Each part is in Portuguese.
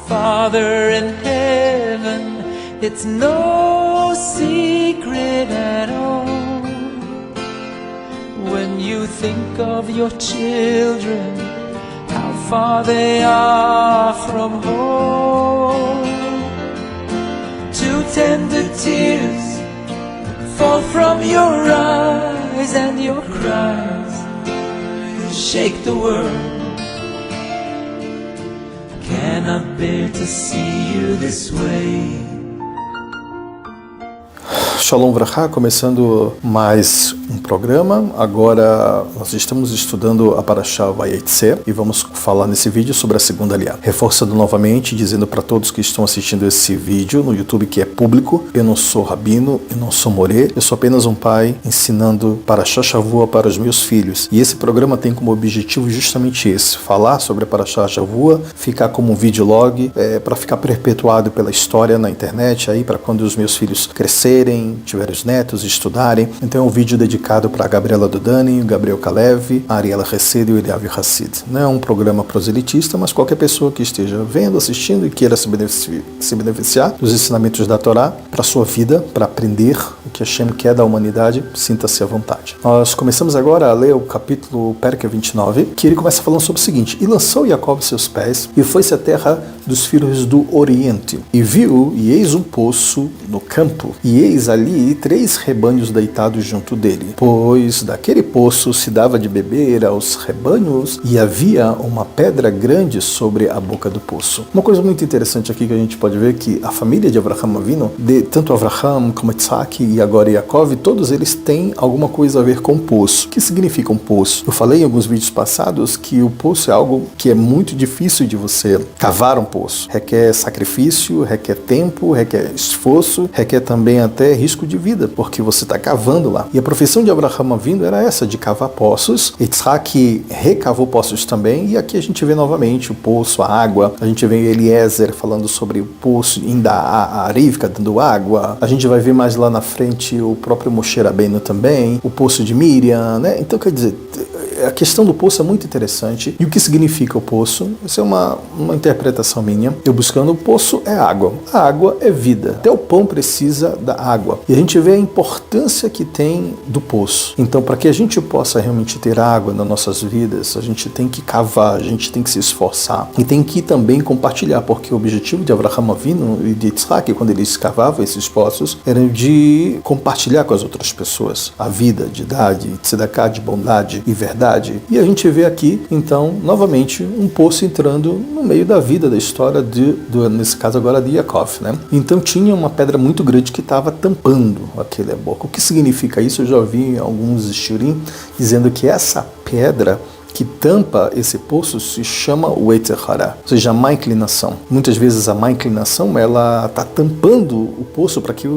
Father in heaven, it's no secret at all. When you think of your children, how far they are from home. Two tender tears fall from your eyes, and your cries shake the world. Cannot bear to see you this way. Shalom Vrachá, começando mais um programa. Agora nós estamos estudando a Parashá Vayetze e vamos falar nesse vídeo sobre a segunda aliá. Reforçando novamente, dizendo para todos que estão assistindo esse vídeo no YouTube que é público, eu não sou rabino, eu não sou morê, eu sou apenas um pai ensinando Parashá Shavua para os meus filhos. E esse programa tem como objetivo justamente esse, falar sobre a Parashá Shavua, ficar como um videolog, para ficar perpetuado pela história na internet, aí para quando os meus filhos crescerem, tiverem os netos, estudarem. Então é um vídeo dedicado para a Gabriela Dudani, o Gabriel Kalev, a Ariela Hesed e o Eliav Hassid. Não é um programa proselitista, mas qualquer pessoa que esteja vendo, assistindo e queira se beneficiar dos ensinamentos da Torá para a sua vida, para aprender o que Hashem quer da humanidade, sinta-se à vontade. Nós começamos agora a ler o capítulo Perka 29, que ele começa falando sobre o seguinte: E lançou Jacob seus pés, e foi-se à terra dos filhos do Oriente, e viu, e eis um poço no campo, e eis ali 3 rebanhos deitados junto dele, pois daquele poço se dava de beber aos rebanhos, e havia uma pedra grande sobre a boca do poço. Uma coisa muito interessante aqui que a gente pode ver que a família de Avraham Avinu, tanto Avraham como Isaac e agora Yaakov, todos eles têm alguma coisa a ver com poço. O que significa um poço? Eu falei em alguns vídeos passados que o poço é algo que é muito difícil de você cavar um poço. Requer sacrifício, requer tempo, requer esforço, requer também até risco de vida, porque você está cavando lá. E a profissão de Avraham Avinu era essa, de cavar poços. Isaac recavou poços também, e aqui a gente vê novamente o poço, a água. A gente vê Eliezer falando sobre o poço, ainda a Rivka dando água. A gente vai ver mais lá na frente o próprio Moshe Rabbeinu também, o poço de Miriam, né? Então, quer dizer, a questão do poço é muito interessante. E o que significa o poço? Essa é uma interpretação minha. Eu buscando, o poço é água. A água é vida. Até o pão precisa da água. E a gente vê a importância que tem do poço. Então, para que a gente possa realmente ter água nas nossas vidas, a gente tem que cavar, a gente tem que se esforçar. E tem que também compartilhar, porque o objetivo de Avraham Avinu e de Isaac, quando eles cavavam esses poços, era de compartilhar com as outras pessoas a vida, de idade, de tzedakah, de bondade e verdade. E a gente vê aqui, então, novamente, um poço entrando no meio da vida, da história, nesse caso agora de Yaakov, né? Então tinha uma pedra muito grande que estava tampando aquele boca. O que significa isso? Eu já ouvi alguns shiurim dizendo que essa pedra que tampa esse poço se chama o Yetzer Hara, ou seja, a má inclinação. Muitas vezes a má inclinação, ela está tampando o poço para que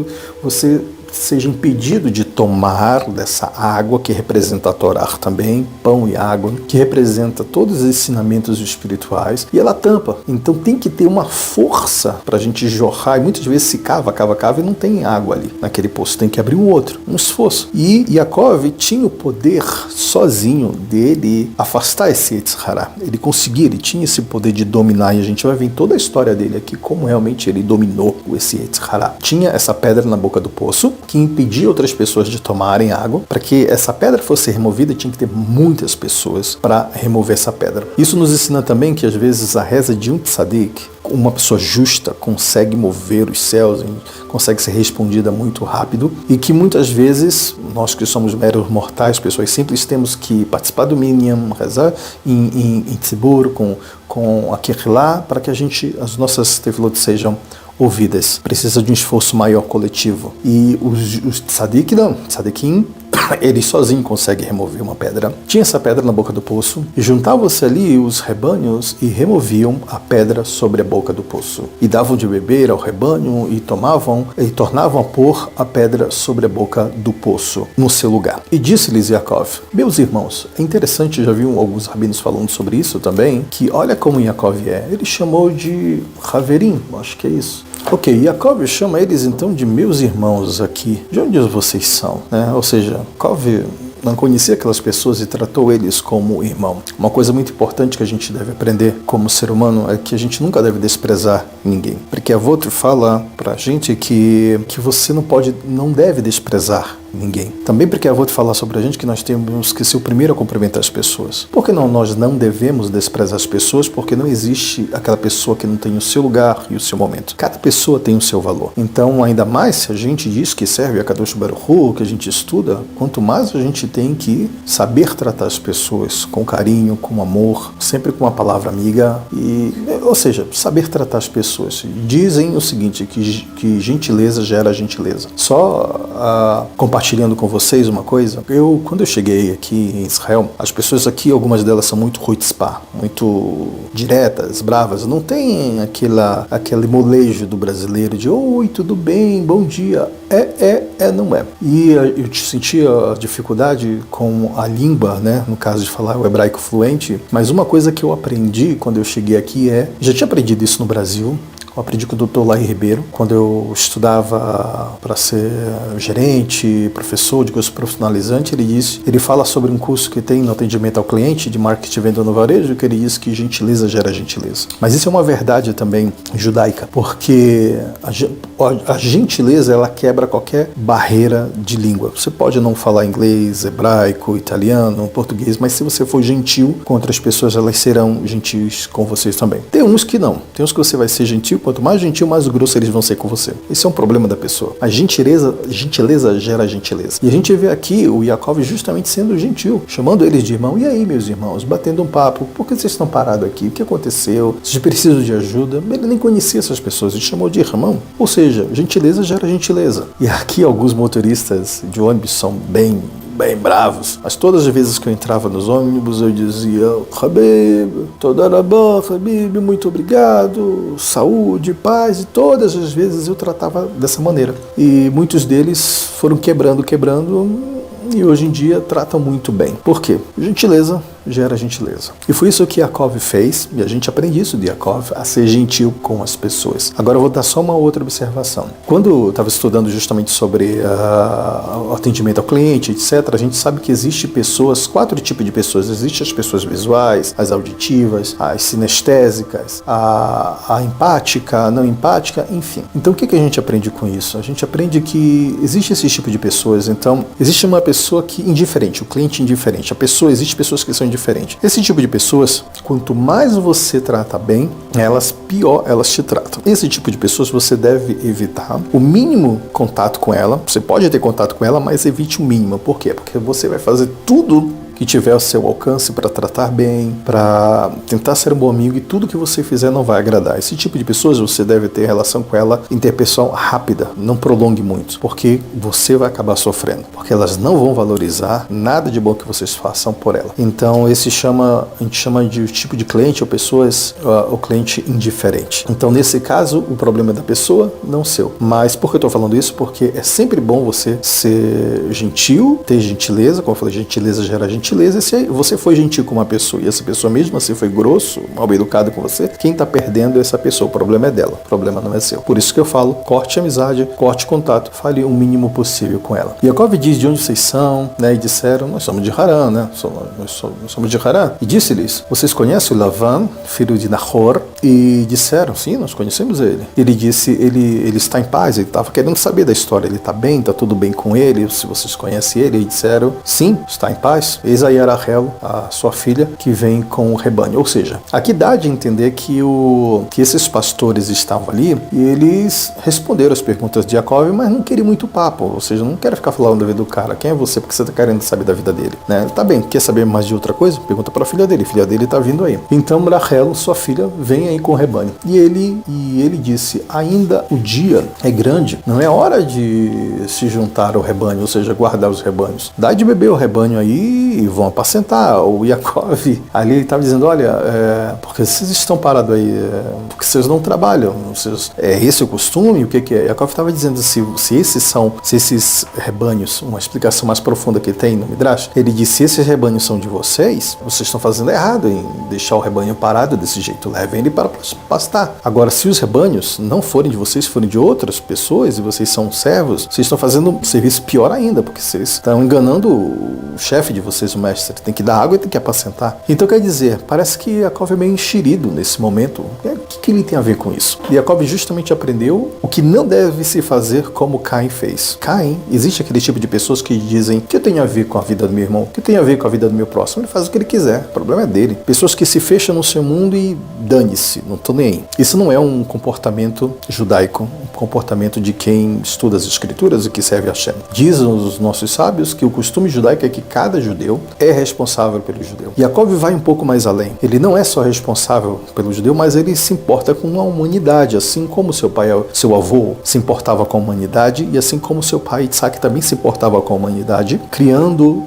você seja impedido de tomar dessa água que representa a Torá também, pão e água, que representa todos os ensinamentos espirituais, e ela tampa. Então tem que ter uma força para a gente jorrar, e muitas vezes se cava e não tem água ali naquele poço, tem que abrir um outro, um esforço. E Yaakov tinha o poder sozinho dele afastar esse Yetzer Hara. Ele tinha esse poder de dominar, e a gente vai ver em toda a história dele aqui como realmente ele dominou esse Yetzer Hara. Tinha essa pedra na boca do poço, que impedia outras pessoas de tomarem água. Para que essa pedra fosse removida, tinha que ter muitas pessoas para remover essa pedra. Isso nos ensina também que às vezes a reza de um tzadik, uma pessoa justa, consegue mover os céus, consegue ser respondida muito rápido, e que muitas vezes nós que somos meros mortais, pessoas simples, temos que participar do minyan, rezar em tzibur, com a Kehillah, para que as nossas tefilot sejam ouvidas. Precisa de um esforço maior coletivo. E os tzadikim, ele sozinho consegue remover uma pedra. Tinha essa pedra na boca do poço, e juntavam-se ali os rebanhos e removiam a pedra sobre a boca do poço. E davam de beber ao rebanho e tornavam a pôr a pedra sobre a boca do poço, no seu lugar. E disse-lhes Yaakov: meus irmãos, é interessante, já vi alguns rabinos falando sobre isso também, que olha como Yaakov é. Ele chamou de Haverim, acho que é isso. Ok, Yaakov chama eles então de meus irmãos aqui. De onde vocês são? Ou seja, Yaakov não conhecia aquelas pessoas e tratou eles como irmão. Uma coisa muito importante que a gente deve aprender como ser humano é que a gente nunca deve desprezar ninguém. Porque a Votr fala pra gente que você não deve desprezar ninguém. Também porque a Votr fala sobre a gente que nós temos que ser o primeiro a cumprimentar as pessoas. Por que não nós não devemos desprezar as pessoas? Porque não existe aquela pessoa que não tem o seu lugar e o seu momento. Cada pessoa tem o seu valor. Então, ainda mais se a gente diz que serve a Kadosh Baruch Hu, que a gente estuda, quanto mais a gente tem que saber tratar as pessoas com carinho, com amor, sempre com uma palavra amiga, ou seja, saber tratar as pessoas. Dizem o seguinte, que gentileza gera gentileza. Só compartilhando com vocês uma coisa, quando eu cheguei aqui em Israel, as pessoas aqui, algumas delas são muito chutzpah, muito diretas, bravas, não tem aquele molejo do brasileiro de oi, tudo bem, bom dia, não é. E eu sentia dificuldade com a língua, né, no caso de falar o hebraico fluente, mas uma coisa que eu aprendi quando eu cheguei aqui já tinha aprendido isso no Brasil. Eu aprendi com o Dr. Laí Ribeiro, quando eu estudava para ser gerente, professor de curso profissionalizante, ele fala sobre um curso que tem no atendimento ao cliente de marketing e venda no varejo, que ele diz que gentileza gera gentileza. Mas isso é uma verdade também judaica, porque a gentileza, ela quebra qualquer barreira de língua. Você pode não falar inglês, hebraico, italiano, português, mas se você for gentil com outras pessoas, elas serão gentis com vocês também. Tem uns que não. Tem uns que você vai ser gentil, quanto mais gentil, mais grosso eles vão ser com você. Esse é um problema da pessoa. A gentileza gera gentileza. E a gente vê aqui o Yaakov justamente sendo gentil, chamando eles de irmão. E aí, meus irmãos, batendo um papo. Por que vocês estão parados aqui? O que aconteceu? Vocês precisam de ajuda? Ele nem conhecia essas pessoas, ele chamou de irmão. Ou seja, gentileza gera gentileza. E aqui alguns motoristas de ônibus são bem bravos. Mas todas as vezes que eu entrava nos ônibus, eu dizia Habib, Todarabá, Habib, muito obrigado, saúde, paz. E todas as vezes eu tratava dessa maneira. E muitos deles foram quebrando, e hoje em dia tratam muito bem. Por quê? Gentileza gera gentileza. E foi isso que Yaakov fez, e a gente aprende isso de Yaakov, a ser gentil com as pessoas. Agora eu vou dar só uma outra observação. Quando eu estava estudando justamente sobre o atendimento ao cliente, etc., a gente sabe que existe pessoas, 4 tipos de pessoas. Existem as pessoas visuais, as auditivas, as sinestésicas, a empática, a não empática, enfim. Então o que a gente aprende com isso? A gente aprende que existe esse tipo de pessoas. Então, existe uma pessoa que indiferente, o cliente indiferente. Existe pessoas que são indiferentes. Esse tipo de pessoas, quanto mais você trata bem, pior elas te tratam. Esse tipo de pessoas você deve evitar o mínimo contato com ela. Você pode ter contato com ela, mas evite o mínimo. Por quê? Porque você vai fazer tudo que tiver ao seu alcance para tratar bem, para tentar ser um bom amigo, e tudo que você fizer não vai agradar. Esse tipo de pessoas você deve ter relação com ela interpessoal rápida, não prolongue muito, porque você vai acabar sofrendo, porque elas não vão valorizar nada de bom que vocês façam por ela. Então a gente chama de tipo de cliente ou pessoas, o cliente indiferente. Então nesse caso o problema é da pessoa, não seu. Mas por que eu estou falando isso? Porque é sempre bom você ser gentil, ter gentileza, como eu falei, gentileza gera gentileza. Se você foi gentil com uma pessoa e essa pessoa mesmo assim foi grosso, mal educado com você, quem está perdendo é essa pessoa, o problema é dela, o problema não é seu. Por isso que eu falo, corte a amizade, corte contato, fale o mínimo possível com ela. Yaakov diz de onde vocês são, né, e disseram, nós somos de Harã, né, nós somos de Harã. E disse-lhes, vocês conhecem o Lavan, filho de Nahor? E disseram, sim, nós conhecemos ele. Ele disse, ele está em paz, ele estava querendo saber da história, ele está bem, está tudo bem com ele, se vocês conhecem ele. E disseram, sim, está em paz. Eis aí a Rachel, a sua filha, que vem com o rebanho. Ou seja, aqui dá de entender que esses pastores estavam ali e eles responderam as perguntas de Yaakov, mas não queriam muito papo. Ou seja, não quero ficar falando da vida do cara. Quem é você? Porque você está querendo saber da vida dele, né? Tá bem, quer saber mais de outra coisa? Pergunta para a filha dele está vindo aí. Então Rachel, sua filha, vem aí com o rebanho. E ele disse, ainda o dia é grande, não é hora de se juntar ao rebanho, ou seja, guardar os rebanhos. Dá de beber o rebanho aí e vão apacentar. O Yaakov, ali ele estava dizendo, olha, porque vocês estão parados aí, porque vocês não trabalham, é esse o costume? O que é? Yaakov estava dizendo, se esses rebanhos, uma explicação mais profunda que tem no Midrash, ele disse, se esses rebanhos são de vocês estão fazendo errado em deixar o rebanho parado desse jeito, levem ele para pastar. Agora, se os rebanhos não forem de vocês, forem de outras pessoas, e vocês são servos, vocês estão fazendo um serviço pior ainda, porque vocês estão enganando o chefe de vocês, o mestre. Tem que dar água e tem que apacentar. Então, quer dizer, parece que Yaakov é meio enxerido nesse momento. O que ele tem a ver com isso? Yaakov justamente aprendeu o que não deve se fazer como Caim fez. Caim, existe aquele tipo de pessoas que dizem: o que eu tenho a ver com a vida do meu irmão? O que eu tenho a ver com a vida do meu próximo? Ele faz o que ele quiser. O problema é dele. Pessoas que se fecham no seu mundo e dane-se, não tô nem aí. Isso não é um comportamento judaico, um comportamento de quem estuda as escrituras e que serve a Hashem. Dizem os nossos sábios que o costume judaico é que cada judeu é responsável pelo judeu. Yaakov vai um pouco mais além. Ele não é só responsável pelo judeu, mas ele se importa com a humanidade, assim como seu pai, seu avô se importava com a humanidade, e assim como seu pai Isaac também se importava com a humanidade, criando,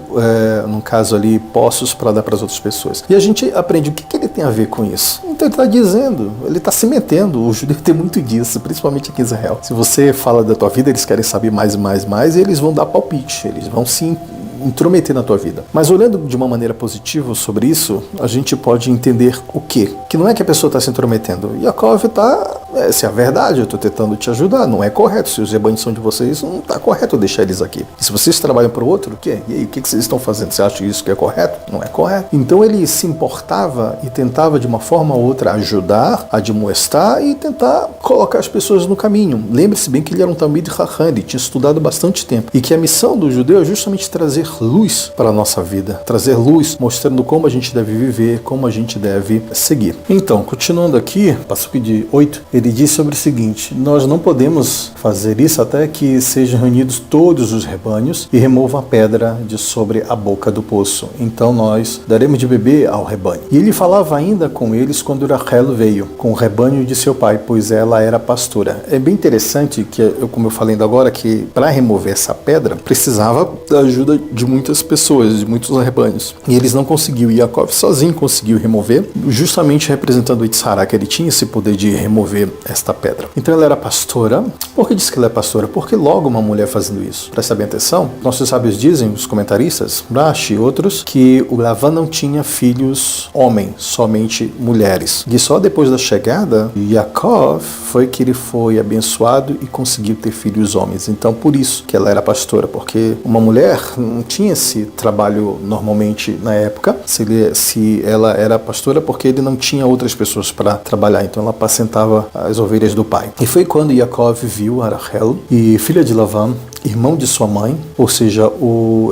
no caso ali, poços para dar para as outras pessoas. E a gente aprende o que ele tem a ver com isso. Então ele está dizendo, ele está se metendo. O judeu tem muito disso, principalmente aqui em Israel. Se você fala da tua vida, eles querem saber mais, e eles vão dar palpite, eles vão se intrometer na tua vida. Mas olhando de uma maneira positiva sobre isso, a gente pode entender o quê? Que não é que a pessoa está se intrometendo. Yaakov está... se é a verdade, eu estou tentando te ajudar. Não é correto. Se os rebanhos são de vocês, não está correto eu deixar eles aqui. E se vocês trabalham para o outro, o quê? E aí, o que vocês estão fazendo? Você acha que isso que é correto? Não é correto. Então ele se importava e tentava de uma forma ou outra ajudar, admoestar e tentar colocar as pessoas no caminho. Lembre-se bem que ele era um Talmid Chacham, ele tinha estudado bastante tempo. E que a missão do judeu é justamente trazer luz para a nossa vida. Trazer luz, mostrando como a gente deve viver, como a gente deve seguir. Então, continuando aqui, Passuque de 8, ele diz sobre o seguinte: nós não podemos fazer isso até que sejam reunidos todos os rebanhos e removam a pedra de sobre a boca do poço. Então nós daremos de beber ao rebanho. E ele falava ainda com eles quando Rachel veio, com o rebanho de seu pai, pois ela era pastora. É bem interessante que, como eu falei ainda agora, que para remover essa pedra, precisava da ajuda de muitas pessoas, de muitos rebanhos. E eles não conseguiu. E Yaakov sozinho conseguiu remover, justamente representando o Yitzhak, que ele tinha esse poder de remover esta pedra. Então ela era pastora. Por que diz que ela é pastora? Porque logo uma mulher fazendo isso. Presta bem atenção. Nossos sábios dizem, os comentaristas, Rashi e outros, que o Lavan não tinha filhos homens, somente mulheres. E só depois da chegada de Yaakov foi que ele foi abençoado e conseguiu ter filhos homens. Então por isso que ela era pastora, porque uma mulher não tinha esse trabalho normalmente na época. Se ela era pastora, porque ele não tinha outras pessoas para trabalhar, então ela apacentava as ovelhas do pai. E foi quando Yaakov viu a Rachel, e filha de Lavan, irmão de sua mãe, ou seja,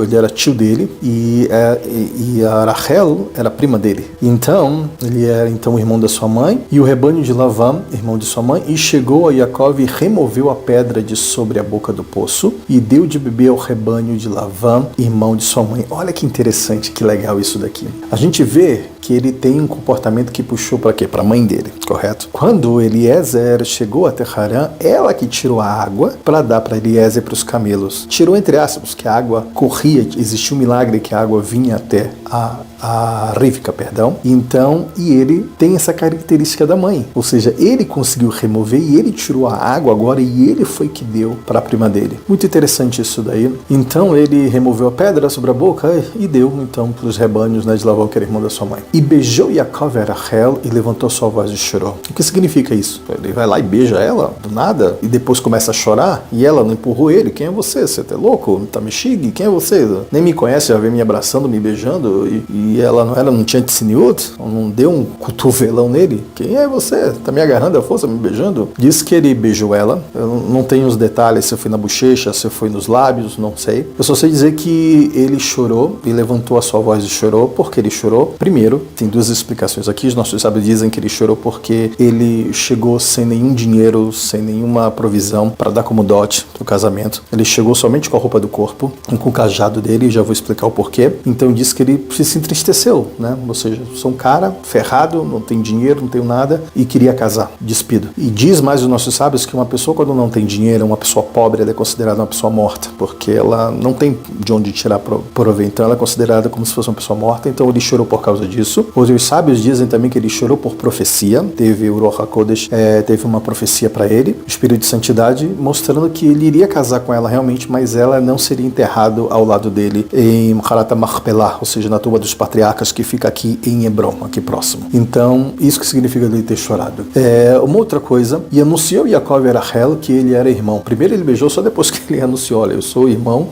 ele era tio dele, e a Rachel era prima dele. Então, ele era o irmão da sua mãe, e o rebanho de Lavan, irmão de sua mãe, e chegou a Yaakov e removeu a pedra de sobre a boca do poço, e deu de beber ao rebanho de Lavan, irmão de sua mãe. Olha que interessante, que legal isso daqui. A gente vê que ele tem um comportamento que puxou para quê? Para a mãe dele, correto? Quando Eliezer chegou até Harã, ela que tirou a água para dar para Eliezer e para os camelos. Tirou entre aspas, que a água corria, existia um milagre que a água vinha até a Rivka, perdão. Então, e ele tem essa característica da mãe, ou seja, ele conseguiu remover e ele tirou a água agora e ele foi que deu para a prima dele. Muito interessante isso daí. Então ele removeu a pedra sobre a boca e deu então para os rebanhos, de Lavan, que era irmão da sua mãe. E beijou Yaakov a Rachel e levantou sua voz e chorou. O que significa isso? Ele vai lá e beija ela do nada e depois começa a chorar e ela não empurrou ele. Quem é você? Você tá louco? Tá me xingue? Quem é você? Nem me conhece, já vem me abraçando, me beijando e ela não tinha tsiniut, não deu um cotovelão nele. Quem é você? Tá me agarrando à força, me beijando? Diz que ele beijou ela. Eu não tenho os detalhes, se foi na bochecha, se foi nos lábios, não sei. Eu só sei dizer que ele chorou e levantou a sua voz e chorou. Por que ele chorou? Primeiro, tem duas explicações aqui. Os nossos sábios dizem que ele chorou porque ele chegou sem nenhum dinheiro, sem nenhuma provisão para dar como dote do casamento. Ele chegou somente com a roupa do corpo e com o cajado dele, já vou explicar o porquê. Então diz que ele se entristeceu, Ou seja, sou um cara ferrado, não tenho dinheiro, não tenho nada e queria casar, despido. E diz mais os nossos sábios que uma pessoa quando não tem dinheiro, uma pessoa pobre, ela é considerada uma pessoa morta, porque ela não tem de onde tirar proveito. Então ela é considerada como se fosse uma pessoa morta, então ele chorou por causa disso. Os sábios dizem também que ele chorou por profecia. Teve o Ruach HaKodesh, teve uma profecia para ele, o Espírito de Santidade, mostrando que ele iria casar com ela realmente, mas ela não seria enterrado ao lado dele em Maharat Machpelah, ou seja, na tumba dos patriarcas. patriarcas que fica aqui em Hebron, aqui próximo. Então, isso que significa ele ter chorado. Uma outra coisa, e anunciou Yaakov a Rachel que ele era irmão. Primeiro ele beijou, só depois que ele anunciou, olha, eu sou irmão,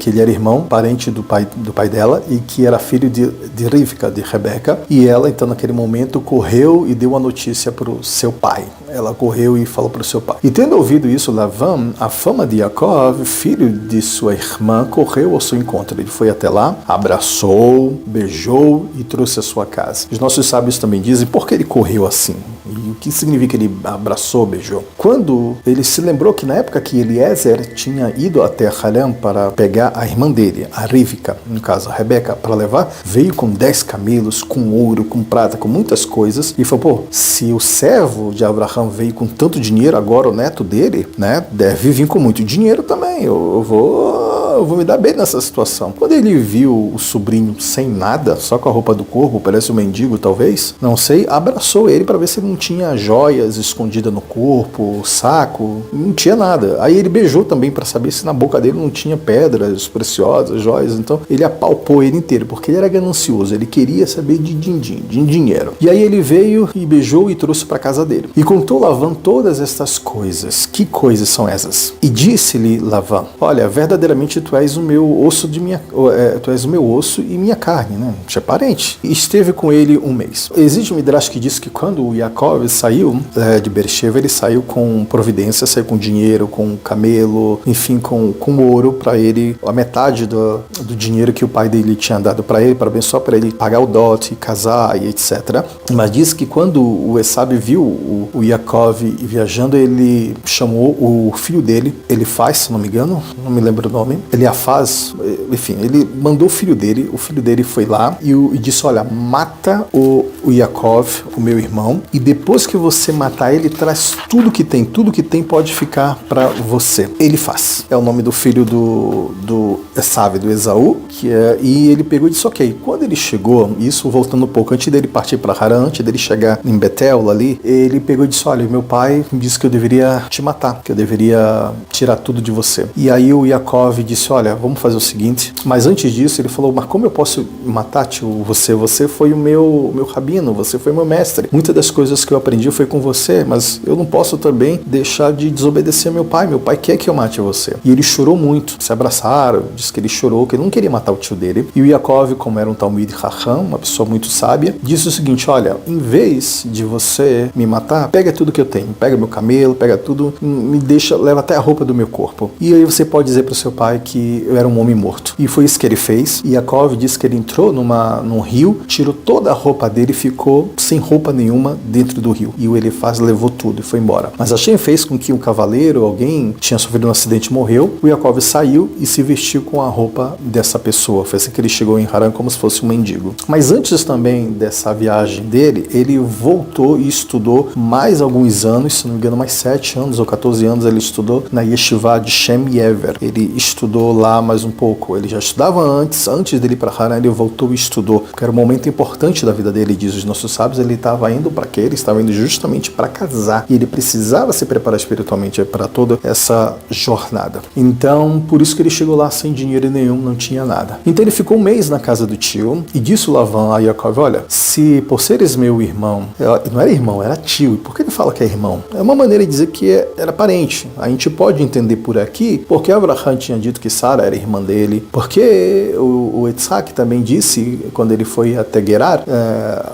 que ele era irmão, parente do pai dela, e que era filho de Rivka, de Rebeca, e ela, então, naquele momento, correu e deu a notícia para o seu pai. Ela correu e falou para o seu pai. E tendo ouvido isso, Lavan, a fama de Yaakov, filho de sua irmã, correu ao seu encontro. Ele foi até lá, abraçou, beijou e trouxe à sua casa. Os nossos sábios também dizem por que ele correu assim. E o que significa ele abraçou, beijou? Quando ele se lembrou que na época que Eliezer tinha ido até Harã para pegar a irmã dele, a Rivka, no caso a Rebeca, para levar, veio com 10 camelos, com ouro, com prata, com muitas coisas, e falou, pô, se o servo de Abraão veio com tanto dinheiro, agora o neto dele, né, deve vir com muito dinheiro também, eu vou me dar bem nessa situação. Quando ele viu o sobrinho sem nada, só com a roupa do corpo, parece um mendigo talvez, não sei, abraçou ele para ver se ele não tinha joias escondidas no corpo, saco, não tinha nada. Aí ele beijou também para saber se na boca dele não tinha pedras preciosas, joias, então ele apalpou ele inteiro, porque ele era ganancioso, ele queria saber de din-din, de dinheiro. E aí ele veio e beijou e trouxe para casa dele. E contou Lavan todas estas coisas. Que coisas são essas? E disse-lhe Lavan, olha, verdadeiramente tu és o meu osso tu és o meu osso e minha carne, né? Tu é parente. E esteve com ele um mês. Existe um midrash que diz que quando o Yaakov saiu de Beersheba, ele saiu com providência, saiu com dinheiro, com camelo, enfim, com ouro para ele, a metade do dinheiro que o pai dele tinha dado para ele, para abençoar para ele pagar o dote, casar e etc. Mas diz que quando o Esav viu o Yaakov viajando, ele chamou o filho dele, Elifaz, se não me engano, não me lembro o nome, Eliafaz, enfim, ele mandou o filho dele foi lá e disse, olha, mata o Yaakov, o meu irmão, e depois que você matar ele, traz tudo que tem pode ficar para você. Ele faz. É o nome do filho do Esav, do Esaú, e ele pegou e disse, ok, quando ele chegou, isso voltando um pouco, antes dele partir para Harã, antes dele chegar em Betel ali, ele pegou e disse, olha, meu pai disse que eu deveria te matar, que eu deveria tirar tudo de você. E aí o Yaakov disse, olha, vamos fazer o seguinte, mas antes disso ele falou, mas como eu posso matar, tio, você? Você foi o meu rabino, você foi meu mestre. Muitas das coisas que eu aprendi foi com você, mas eu não posso também deixar de desobedecer meu pai quer que eu mate você. E ele chorou muito, se abraçaram, disse que ele chorou, que ele não queria matar o tio dele. E o Yaakov, como era um Talmid Chacham, uma pessoa muito sábia, disse o seguinte, olha, em vez de você me matar, pega tudo que eu tenho, pega meu camelo, pega tudo, me deixa, leva até a roupa do meu corpo. E aí você pode dizer para o seu pai que eu era um homem morto. E foi isso que ele fez. E Yaakov disse que ele entrou num rio, tirou toda a roupa dele e ficou sem roupa nenhuma dentro do rio. E o Elifaz levou tudo e foi embora. Mas Hashem fez com que um cavaleiro, alguém tinha sofrido um acidente e morreu. O Yaakov saiu e se vestiu com a roupa dessa pessoa. Foi assim que ele chegou em Harã como se fosse um mendigo. Mas antes também dessa viagem dele, ele voltou e estudou mais alguns anos, se não me engano, mais 7 anos ou 14 anos ele estudou na Yeshiva de Shem Yever. Ele estudou lá mais um pouco. Ele já estudava antes dele ir para Harã, ele voltou e estudou, porque era um momento importante da vida dele, diz os nossos sábios. Ele estava indo para quê? Ele estava indo justamente para casar, e ele precisava se preparar espiritualmente para toda essa jornada. Então, por isso que ele chegou lá sem dinheiro nenhum, não tinha nada. Então ele ficou um mês na casa do tio, e disse o Lavan a Yaakov, olha, se por seres meu irmão, não era irmão, era tio, e por que ele fala que é irmão? É uma maneira de dizer que era parente. A gente pode entender por aqui, porque Abraham tinha dito que Sara era irmã dele, porque o Yitzhak também disse, quando ele foi até Gerar,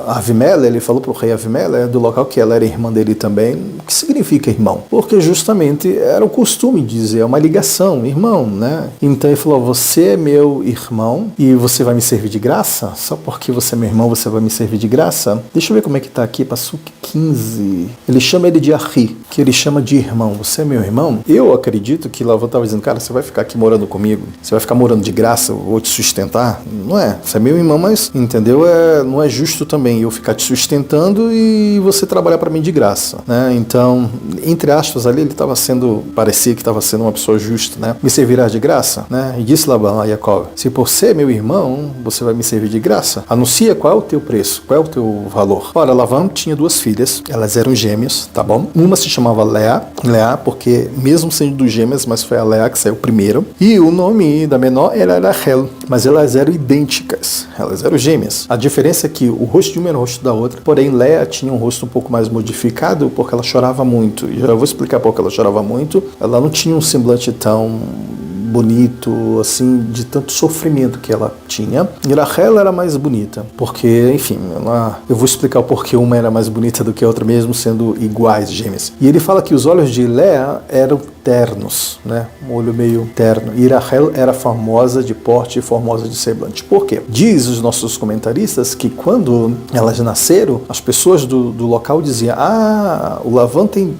Avimele, ele falou para o rei Avimele, do local que ela era irmã dele também. O que significa irmão? Porque justamente era o costume de dizer, é uma ligação, irmão, né? Então ele falou, você é meu irmão e você vai me servir de graça? Só porque você é meu irmão, você vai me servir de graça? Deixa eu ver como é que tá aqui, Passuk 15. Ele chama ele de Ahi, que ele chama de irmão. Você é meu irmão? Eu acredito que Lavan estava dizendo, cara, você vai ficar aqui morando comigo? Você vai ficar morando de graça? Eu vou te sustentar? Não é. Você é meu irmão, mas, entendeu? Não é justo também eu ficar te sustentando e você trabalhar para mim de graça, né? Então, entre aspas ali, ele parecia que estava sendo uma pessoa justa, né? Me servirá de graça, né? E disse Laban a Yaakov, se por ser meu irmão, você vai me servir de graça, anuncia qual é o teu preço, qual é o teu valor. Ora, Laban tinha 2 filhas, elas eram gêmeas, tá bom? Uma se chamava Leá, porque mesmo sendo gêmeas, mas foi a Leá que saiu primeiro, e E o nome da menor era Rachel, mas elas eram idênticas, elas eram gêmeas. A diferença é que o rosto de uma era o rosto da outra, porém Léa tinha um rosto um pouco mais modificado porque ela chorava muito. E já vou explicar por que ela chorava muito. Ela não tinha um semblante tão bonito, assim, de tanto sofrimento que ela tinha. E Rachel era mais bonita, porque, enfim, eu vou explicar o porquê uma era mais bonita do que a outra, mesmo sendo iguais, gêmeas. E ele fala que os olhos de Léa eram ternos, né? Um olho meio terno. E Rachel era famosa de porte e formosa de semblante. Por quê? Diz os nossos comentaristas que quando elas nasceram, as pessoas do local diziam: o Lavan tem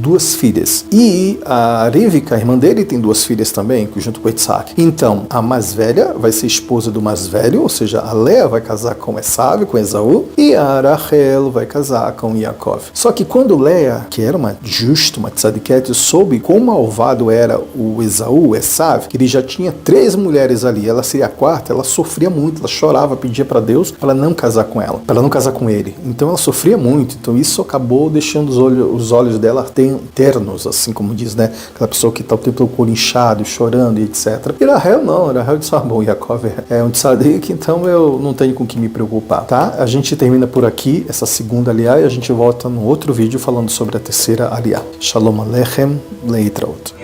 2 filhas. E a Rivka, a irmã dele, tem 2 filhas também, junto com Isaac. Então, a mais velha vai ser esposa do mais velho, ou seja, a Léa vai casar com Esaú, com Esaú, e a Rachel vai casar com Yaakov. Só que quando Léa, que era uma justa, uma tzadiket, soube quão malvado era o Esaú, o Esaú, que ele já tinha 3 mulheres ali, ela seria a 4ª, ela sofria muito, ela chorava, pedia para Deus para não casar com ela, para não casar com ele. Então ela sofria muito, então isso acabou deixando os olhos dela ternos, assim como diz, né? Aquela pessoa que está o tempo todo com o olho inchado, chorando e etc. E Rachel não, Rachel disse: bom, Yaakov é um tzadik, então eu não tenho com que me preocupar, tá? A gente termina por aqui essa segunda aliá e a gente volta no outro vídeo falando sobre a terceira aliá. Shalom Aleichem, Leitraut.